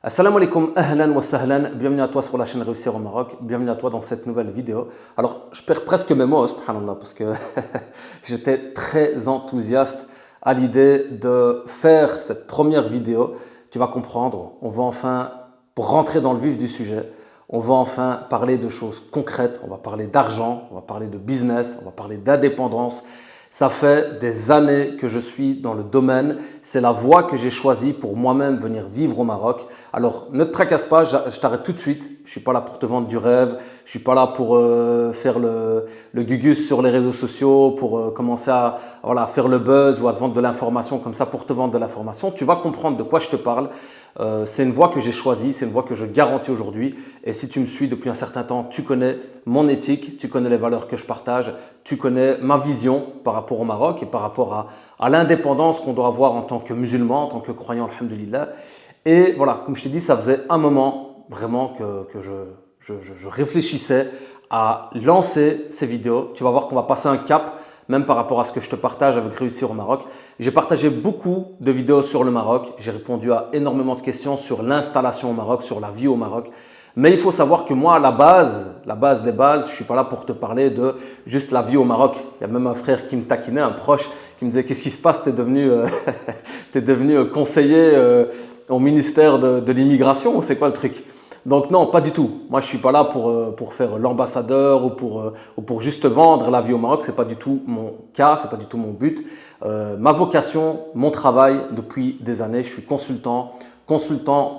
Assalamu alaikum, ahlan wa sahlan, bienvenue à toi sur la chaîne Réussir au Maroc, bienvenue à toi dans cette nouvelle vidéo. Alors, je perds presque mes mots, subhanallah, parce que j'étais très enthousiaste à l'idée de faire cette première vidéo. Tu vas comprendre, on va enfin, pour rentrer dans le vif du sujet, on va enfin parler de choses concrètes, on va parler d'argent, on va parler de business, on va parler d'indépendance. Ça fait des années que je suis dans le domaine. C'est la voie que j'ai choisie pour moi-même venir vivre au Maroc. Alors, ne te tracasse pas, je t'arrête tout de suite. Je ne suis pas là pour te vendre du rêve. Je ne suis pas là pour faire le gugus sur les réseaux sociaux, pour commencer à faire le buzz ou à te vendre de l'information comme ça pour te vendre de l'information. Tu vas comprendre de quoi je te parle. C'est une voie que j'ai choisie, c'est une voie que je garantis aujourd'hui. Et si tu me suis depuis un certain temps, tu connais mon éthique, tu connais les valeurs que je partage, tu connais ma vision par rapport au Maroc et par rapport à l'indépendance qu'on doit avoir en tant que musulman, en tant que croyant, alhamdoulilah. Et voilà, comme je t'ai dit, ça faisait un moment vraiment que je réfléchissais à lancer ces vidéos. Tu vas voir qu'on va passer un cap, même par rapport à ce que je te partage avec Réussir au Maroc. J'ai partagé beaucoup de vidéos sur le Maroc. J'ai répondu à énormément de questions sur l'installation au Maroc, sur la vie au Maroc. Mais il faut savoir que moi, à la base des bases, je ne suis pas là pour te parler de juste la vie au Maroc. Il y a même un frère qui me taquinait, un proche, qui me disait « Qu'est-ce qui se passe? Tu es devenu conseiller au ministère de l'immigration, c'est quoi le truc ?» Donc non, pas du tout. Moi, je ne suis pas là pour faire l'ambassadeur ou pour juste vendre la vie au Maroc. Ce n'est pas du tout mon cas, ce n'est pas du tout mon but. Ma vocation, mon travail depuis des années, je suis consultant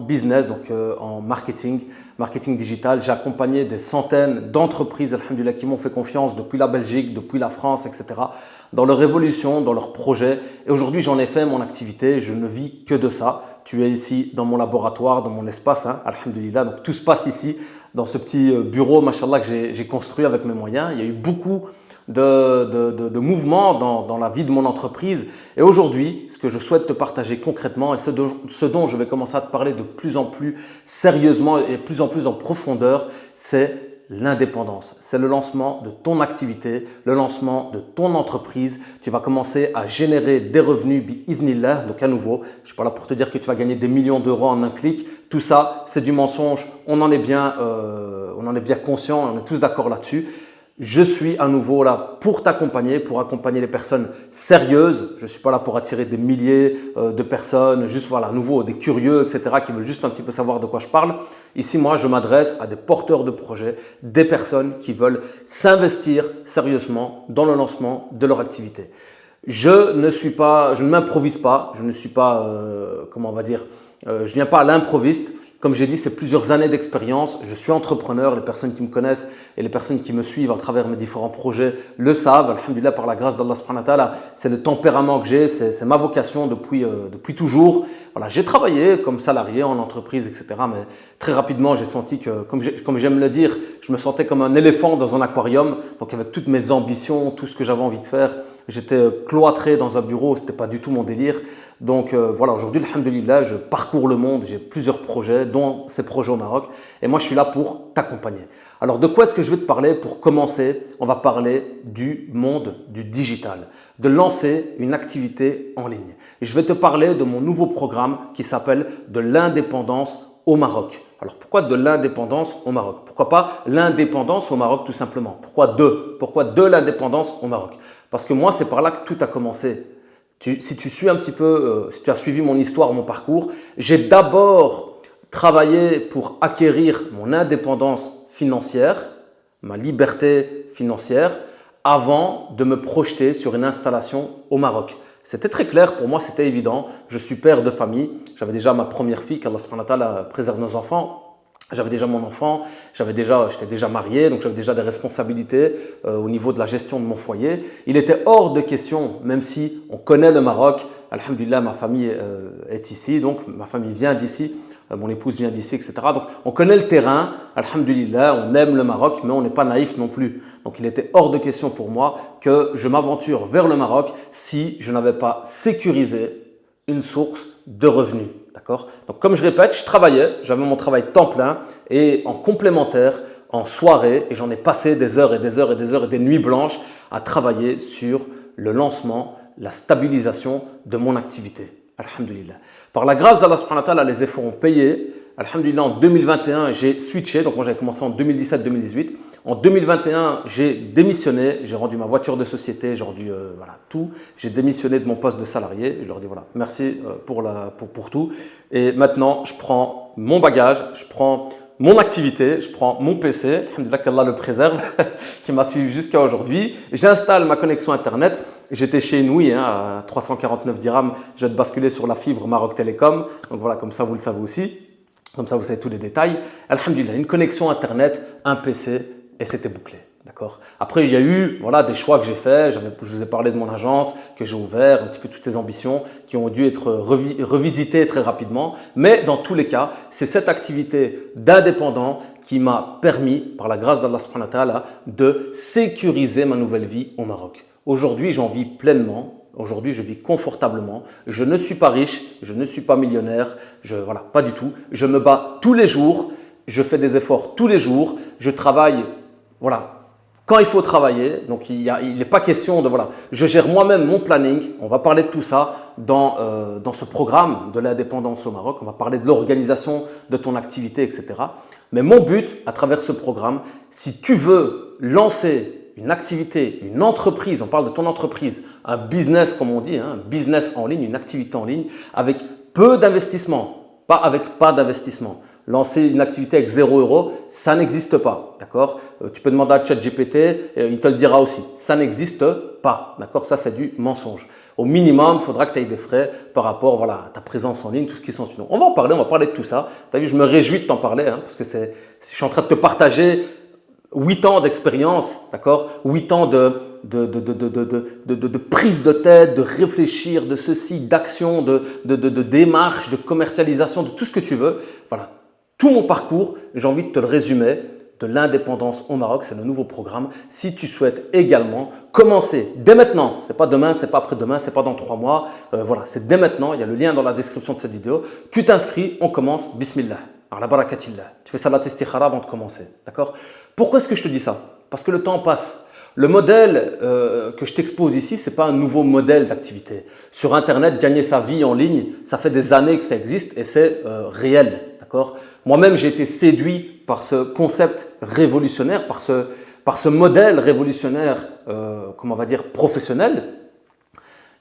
business, donc en marketing digital. J'ai accompagné des centaines d'entreprises, alhamdoulilah, qui m'ont fait confiance depuis la Belgique, depuis la France, etc., dans leur évolution, dans leurs projets. Et aujourd'hui, j'en ai fait mon activité. Je ne vis que de ça. Tu es ici dans mon laboratoire, dans mon espace, hein, alhamdoulilah. Donc tout se passe ici, dans ce petit bureau, machallah, que j'ai construit avec mes moyens. Il y a eu beaucoup de mouvements dans la vie de mon entreprise. Et aujourd'hui, ce que je souhaite te partager concrètement et ce dont je vais commencer à te parler de plus en plus sérieusement et plus en plus en profondeur, c'est l'indépendance. C'est le lancement de ton activité, le lancement de ton entreprise. Tu vas commencer à générer des revenus bi-idhnillah. Donc à nouveau, je ne suis pas là pour te dire que tu vas gagner des millions d'euros en un clic. Tout ça, c'est du mensonge. On en est bien conscient, on est tous d'accord là-dessus. Je suis à nouveau là pour t'accompagner, pour accompagner les personnes sérieuses. Je ne suis pas là pour attirer des milliers de personnes, juste voilà, à nouveau des curieux, etc., qui veulent juste un petit peu savoir de quoi je parle. Ici, moi, je m'adresse à des porteurs de projets, des personnes qui veulent s'investir sérieusement dans le lancement de leur activité. Je ne m'improvise pas, je ne suis pas, je viens pas à l'improviste. Comme j'ai dit, c'est plusieurs années d'expérience. Je suis entrepreneur. Les personnes qui me connaissent et les personnes qui me suivent à travers mes différents projets le savent. Alhamdulillah, par la grâce d'Allah subhanahu wa ta'ala, c'est le tempérament que j'ai, c'est ma vocation depuis toujours. Voilà, j'ai travaillé comme salarié en entreprise, etc. Mais très rapidement, j'ai senti que, comme j'aime le dire, je me sentais comme un éléphant dans un aquarium. Donc avec toutes mes ambitions, tout ce que j'avais envie de faire, j'étais cloîtré dans un bureau. C'était pas du tout mon délire. Donc voilà, aujourd'hui, alhamdoulilah, je parcours le monde, j'ai plusieurs projets, dont ces projets au Maroc. Et moi, je suis là pour t'accompagner. Alors, de quoi est-ce que je vais te parler? Pour commencer, on va parler du monde du digital, de lancer une activité en ligne. Et je vais te parler de mon nouveau programme qui s'appelle « De l'indépendance au Maroc ». Alors, pourquoi de l'indépendance au Maroc? Pourquoi pas l'indépendance au Maroc tout simplement? Pourquoi de l'indépendance au Maroc? Parce que moi, c'est par là que tout a commencé. Si tu suis un petit peu, si tu as suivi mon histoire, mon parcours, j'ai d'abord travaillé pour acquérir mon indépendance financière, ma liberté financière, avant de me projeter sur une installation au Maroc. C'était très clair, pour moi c'était évident. Je suis père de famille, j'avais déjà ma première fille, qu'Allah subhanahu wa ta'ala préserve nos enfants. J'avais déjà mon enfant, j'étais déjà marié, donc j'avais déjà des responsabilités au niveau de la gestion de mon foyer. Il était hors de question, même si on connaît le Maroc, alhamdulillah, ma famille est ici, donc ma famille vient d'ici, mon épouse vient d'ici, etc. Donc on connaît le terrain, alhamdulillah, on aime le Maroc, mais on n'est pas naïf non plus. Donc il était hors de question pour moi que je m'aventure vers le Maroc si je n'avais pas sécurisé une source de revenus. D'accord? Donc, comme je répète, je travaillais, j'avais mon travail temps plein et en complémentaire, en soirée, et j'en ai passé des heures et des heures et des heures et des nuits blanches à travailler sur le lancement, la stabilisation de mon activité. Alhamdulillah. Par la grâce d'Allah subhanahu wa ta'ala, les efforts ont payé. Alhamdulillah, en 2021, j'ai switché. Donc moi, j'avais commencé en 2017-2018. En 2021, j'ai démissionné. J'ai rendu ma voiture de société, j'ai rendu voilà, tout. J'ai démissionné de mon poste de salarié. Je leur dis voilà, merci pour tout. Et maintenant, je prends mon bagage, je prends mon activité, je prends mon PC, alhamdoulilah qu'Allah le préserve, qui m'a suivi jusqu'à aujourd'hui. J'installe ma connexion Internet. J'étais chez Inouï à 349 dirhams. Je vais te basculer sur la fibre Maroc Télécom. Donc voilà, comme ça, vous le savez aussi. Comme ça, vous savez tous les détails. Alhamdulillah, une connexion Internet, un PC et c'était bouclé. D'accord. Après, il y a eu voilà, des choix que j'ai faits. Je vous ai parlé de mon agence que j'ai ouvert, un petit peu toutes ces ambitions qui ont dû être revisitées très rapidement. Mais dans tous les cas, c'est cette activité d'indépendant qui m'a permis, par la grâce d'Allah subhanahu wa ta'ala, de sécuriser ma nouvelle vie au Maroc. Aujourd'hui, j'en vis pleinement. Aujourd'hui, je vis confortablement. Je ne suis pas riche, je ne suis pas millionnaire. Voilà, pas du tout. Je me bats tous les jours. Je fais des efforts tous les jours. Je travaille, voilà, quand il faut travailler. Donc, il n'est pas question de… Voilà, je gère moi-même mon planning. On va parler de tout ça dans ce programme de l'indépendance au Maroc. On va parler de l'organisation de ton activité, etc. Mais mon but, à travers ce programme, si tu veux lancer une activité, une entreprise, on parle de ton entreprise, un business comme on dit, un business en ligne, une activité en ligne avec peu d'investissement, pas avec pas d'investissement. Lancer une activité avec 0 €, ça n'existe pas, d'accord? Tu peux demander à ChatGPT, il te le dira aussi. Ça n'existe pas, d'accord? Ça, c'est du mensonge. Au minimum, il faudra que tu aies des frais par rapport voilà, à ta présence en ligne, tout ce qui s'ensuit. On va en parler de tout ça. Tu as vu, je me réjouis de t'en parler parce que je suis en train de te partager 8 ans d'expérience, d'accord? 8 ans de prise de tête, de réfléchir, de ceci, d'action, de démarche, de commercialisation, de tout ce que tu veux. Voilà, tout mon parcours, j'ai envie de te le résumer. De l'indépendance au Maroc, c'est le nouveau programme. Si tu souhaites également commencer dès maintenant, ce n'est pas demain, ce n'est pas après-demain, ce n'est pas dans 3 mois, voilà, c'est dès maintenant. Il y a le lien dans la description de cette vidéo. Tu t'inscris, on commence, bismillah. Alors la barakatillah. Tu fais salat istikhara avant de commencer, d'accord? Pourquoi est-ce que je te dis ça? Parce que le temps passe. Le modèle que je t'expose ici, ce n'est pas un nouveau modèle d'activité. Sur Internet, gagner sa vie en ligne, ça fait des années que ça existe et c'est réel, d'accord? Moi-même, j'ai été séduit par ce concept révolutionnaire, par ce modèle révolutionnaire, comment on va dire, professionnel.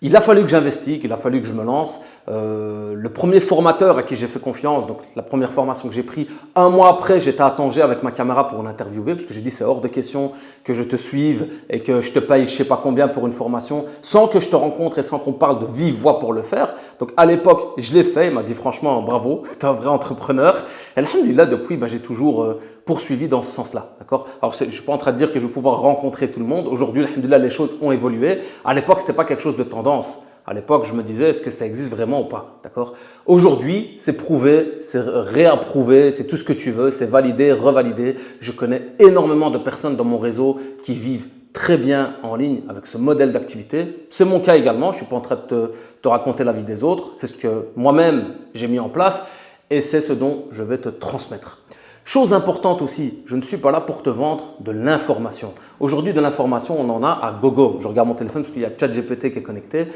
Il a fallu que j'investigue, il a fallu que je me lance. Le premier formateur à qui j'ai fait confiance, donc la première formation que j'ai prise, un mois après, j'étais à Tanger avec ma caméra pour l'interviewer parce que j'ai dit c'est hors de question que je te suive et que je te paye je ne sais pas combien pour une formation sans que je te rencontre et sans qu'on parle de vive voix pour le faire. Donc à l'époque, je l'ai fait, il m'a dit franchement bravo, tu es un vrai entrepreneur. Et alhamdulillah, depuis, j'ai toujours poursuivi dans ce sens-là. D'accord? Alors, je ne suis pas en train de dire que je vais pouvoir rencontrer tout le monde. Aujourd'hui, alhamdulillah, les choses ont évolué. À l'époque, ce n'était pas quelque chose de tendance. À l'époque, je me disais, est-ce que ça existe vraiment ou pas? D'accord? Aujourd'hui, c'est prouvé, c'est réapprouvé, c'est tout ce que tu veux, c'est validé, revalidé. Je connais énormément de personnes dans mon réseau qui vivent très bien en ligne avec ce modèle d'activité. C'est mon cas également. Je ne suis pas en train de te raconter la vie des autres. C'est ce que moi-même, j'ai mis en place et c'est ce dont je vais te transmettre. Chose importante aussi, je ne suis pas là pour te vendre de l'information. Aujourd'hui, de l'information, on en a à gogo. Je regarde mon téléphone parce qu'il y a ChatGPT qui est connecté.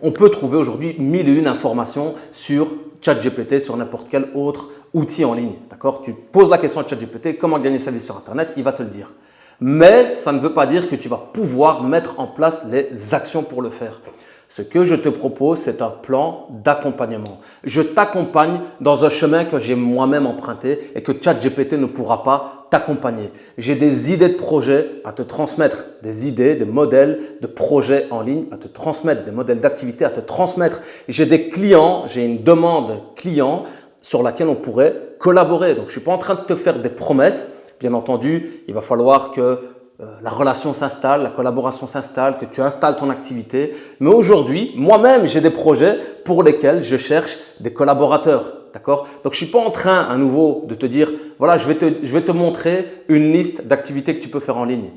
On peut trouver aujourd'hui 1001 informations sur ChatGPT, sur n'importe quel autre outil en ligne. D'accord? Tu poses la question à ChatGPT, comment gagner sa vie sur Internet, il va te le dire. Mais ça ne veut pas dire que tu vas pouvoir mettre en place les actions pour le faire. Ce que je te propose, c'est un plan d'accompagnement. Je t'accompagne dans un chemin que j'ai moi-même emprunté et que ChatGPT ne pourra pas t'accompagner. J'ai des idées de projets à te transmettre, des idées, des modèles de projets en ligne à te transmettre, des modèles d'activité à te transmettre. J'ai des clients, j'ai une demande client sur laquelle on pourrait collaborer. Donc, je ne suis pas en train de te faire des promesses. Bien entendu, il va falloir que la relation s'installe, la collaboration s'installe, que tu installes ton activité. Mais aujourd'hui, moi-même, j'ai des projets pour lesquels je cherche des collaborateurs. D'accord? Donc, je ne suis pas en train à nouveau de te dire, voilà, je vais te montrer une liste d'activités que tu peux faire en ligne.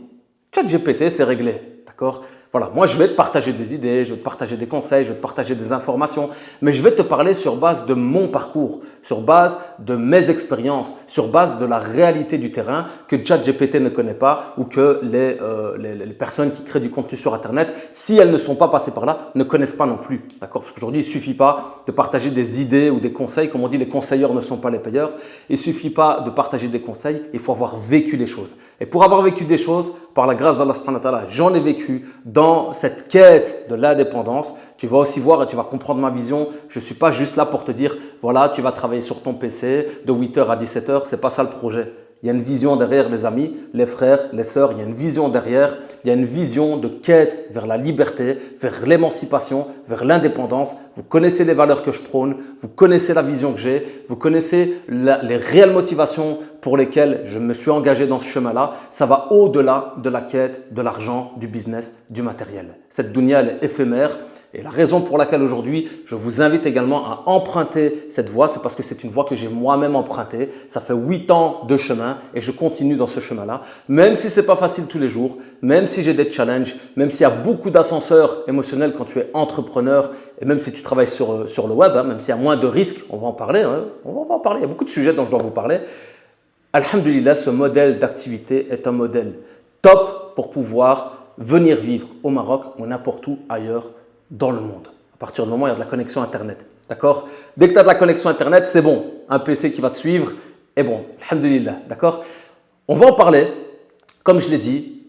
ChatGPT, c'est réglé. D'accord? Voilà, moi je vais te partager des idées, je vais te partager des conseils, je vais te partager des informations, mais je vais te parler sur base de mon parcours, sur base de mes expériences, sur base de la réalité du terrain que ChatGPT ne connaît pas ou que les personnes qui créent du contenu sur Internet, si elles ne sont pas passées par là, ne connaissent pas non plus. D'accord? Parce qu'aujourd'hui, il ne suffit pas de partager des idées ou des conseils. Comme on dit, les conseilleurs ne sont pas les payeurs. Il ne suffit pas de partager des conseils, il faut avoir vécu les choses. Et pour avoir vécu des choses, par la grâce d'Allah subhanahu wa ta'ala, j'en ai vécu dans cette quête de l'indépendance. Tu vas aussi voir et tu vas comprendre ma vision. Je ne suis pas juste là pour te dire, voilà, tu vas travailler sur ton PC de 8h à 17h. Ce n'est pas ça le projet. Il y a une vision derrière, les amis, les frères, les sœurs. Il y a une vision derrière. Il y a une vision de quête vers la liberté, vers l'émancipation, vers l'indépendance. Vous connaissez les valeurs que je prône. Vous connaissez la vision que j'ai. Vous connaissez les réelles motivations pour lesquelles je me suis engagé dans ce chemin-là. Ça va au-delà de la quête, de l'argent, du business, du matériel. Cette dunya, elle est éphémère. Et la raison pour laquelle aujourd'hui, je vous invite également à emprunter cette voie, c'est parce que c'est une voie que j'ai moi-même empruntée. Ça fait 8 ans de chemin et je continue dans ce chemin-là. Même si ce n'est pas facile tous les jours, même si j'ai des challenges, même s'il y a beaucoup d'ascenseurs émotionnels quand tu es entrepreneur et même si tu travailles sur le web, même s'il y a moins de risques, on va en parler. On va en parler. Il y a beaucoup de sujets dont je dois vous parler. Alhamdulillah, ce modèle d'activité est un modèle top pour pouvoir venir vivre au Maroc ou n'importe où ailleurs dans le monde, à partir du moment où il y a de la connexion Internet. D'accord? Dès que tu as de la connexion Internet, c'est bon. Un PC qui va te suivre est bon. Alhamdulillah. D'accord? On va en parler. Comme je l'ai dit,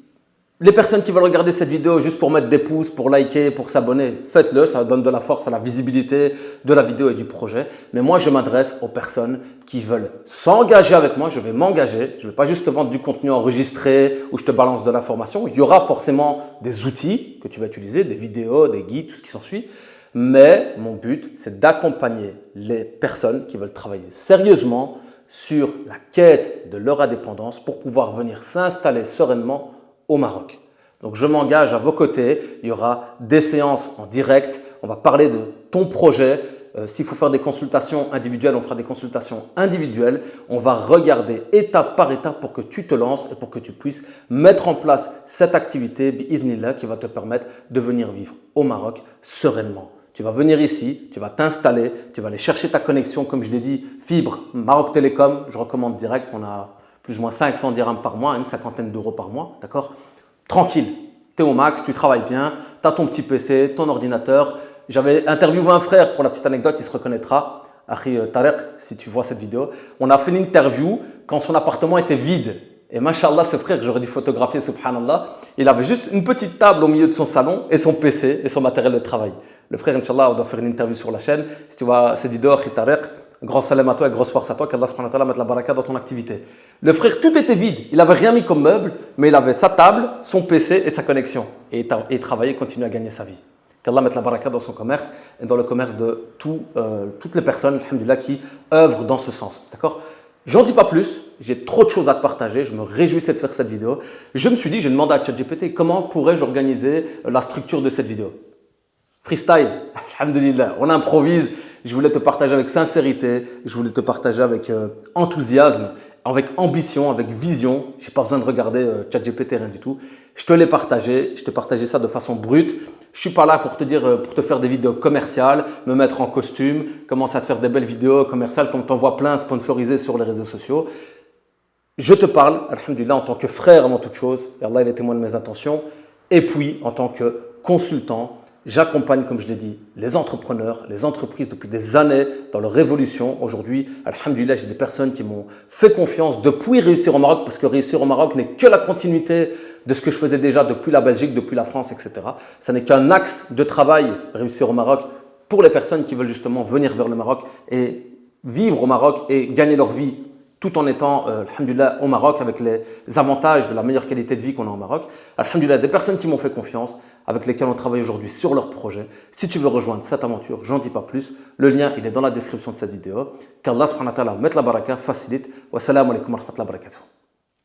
les personnes qui veulent regarder cette vidéo juste pour mettre des pouces, pour liker, pour s'abonner, faites-le. Ça donne de la force à la visibilité de la vidéo et du projet. Mais moi, je m'adresse aux personnes qui veulent s'engager avec moi. Je vais m'engager. Je ne vais pas juste te vendre du contenu enregistré où je te balance de l'information. Il y aura forcément des outils que tu vas utiliser, des vidéos, des guides, tout ce qui s'ensuit. Mais mon but, c'est d'accompagner les personnes qui veulent travailler sérieusement sur la quête de leur indépendance pour pouvoir venir s'installer sereinement au Maroc. Donc, je m'engage à vos côtés. Il y aura des séances en direct. On va parler de ton projet. S'il faut faire des consultations individuelles, on fera des consultations individuelles. On va regarder étape par étape pour que tu te lances et pour que tu puisses mettre en place cette activité, bi'idhnillah, qui va te permettre de venir vivre au Maroc sereinement. Tu vas venir ici, tu vas t'installer, tu vas aller chercher ta connexion, comme je l'ai dit, fibre, Maroc Télécom, je recommande direct. On a plus ou moins 500 dirhams par mois, une cinquantaine d'euros par mois, d'accord? Tranquille, tu es au max, tu travailles bien, tu as ton petit PC, ton ordinateur. J'avais interviewé un frère, pour la petite anecdote, il se reconnaîtra, Akhi Tarek, si tu vois cette vidéo. On a fait une interview quand son appartement était vide. Et machallah, ce frère, j'aurais dû photographier, subhanallah, il avait juste une petite table au milieu de son salon et son PC et son matériel de travail. Le frère, Inch'Allah, on doit faire une interview sur la chaîne. Si tu vois cette vidéo, Akhi Tarek, grand salam à toi et grosse force à toi, qu'Allah subhanahu wa ta'ala mette la baraka dans ton activité. Le frère, tout était vide. Il n'avait rien mis comme meuble, mais il avait sa table, son PC et sa connexion. Et il travaillait, continuait à gagner sa vie. Qu'Allah mette la baraka dans son commerce et dans le commerce de toutes les personnes, alhamdulillah, qui œuvrent dans ce sens. D'accord? J'en dis pas plus, j'ai trop de choses à te partager, je me réjouissais de faire cette vidéo. Je me suis dit, j'ai demandé à ChatGPT comment pourrais-je organiser la structure de cette vidéo. Freestyle, alhamdulillah, on improvise. Je voulais te partager avec sincérité, je voulais te partager avec enthousiasme, avec ambition, avec vision. Je n'ai pas besoin de regarder ChatGPT, rien du tout. Je te l'ai partagé, je t'ai partagé ça de façon brute. Je ne suis pas là pour te dire, pour te faire des vidéos commerciales, me mettre en costume, commencer à te faire des belles vidéos commerciales comme tu en vois plein sponsorisées sur les réseaux sociaux. Je te parle, alhamdulillah, en tant que frère avant toute chose, et Allah il est témoin de mes intentions, et puis en tant que consultant. J'accompagne, comme je l'ai dit, les entrepreneurs, les entreprises depuis des années dans leur évolution. Aujourd'hui, alhamdulillah, j'ai des personnes qui m'ont fait confiance depuis réussir au Maroc, parce que réussir au Maroc n'est que la continuité de ce que je faisais déjà depuis la Belgique, depuis la France, etc. Ça n'est qu'un axe de travail, réussir au Maroc, pour les personnes qui veulent justement venir vers le Maroc et vivre au Maroc et gagner leur vie tout en étant, alhamdulillah, au Maroc avec les avantages de la meilleure qualité de vie qu'on a au Maroc. Alhamdulillah, des personnes qui m'ont fait confiance, avec lesquelles on travaille aujourd'hui sur leur projet. Si tu veux rejoindre cette aventure, j'en dis pas plus. Le lien, il est dans la description de cette vidéo. Qu'Allah subhanahu wa ta'ala mette la baraka, facilite. Wassalamu alaikum wa rahmatullahi wa barakatuh.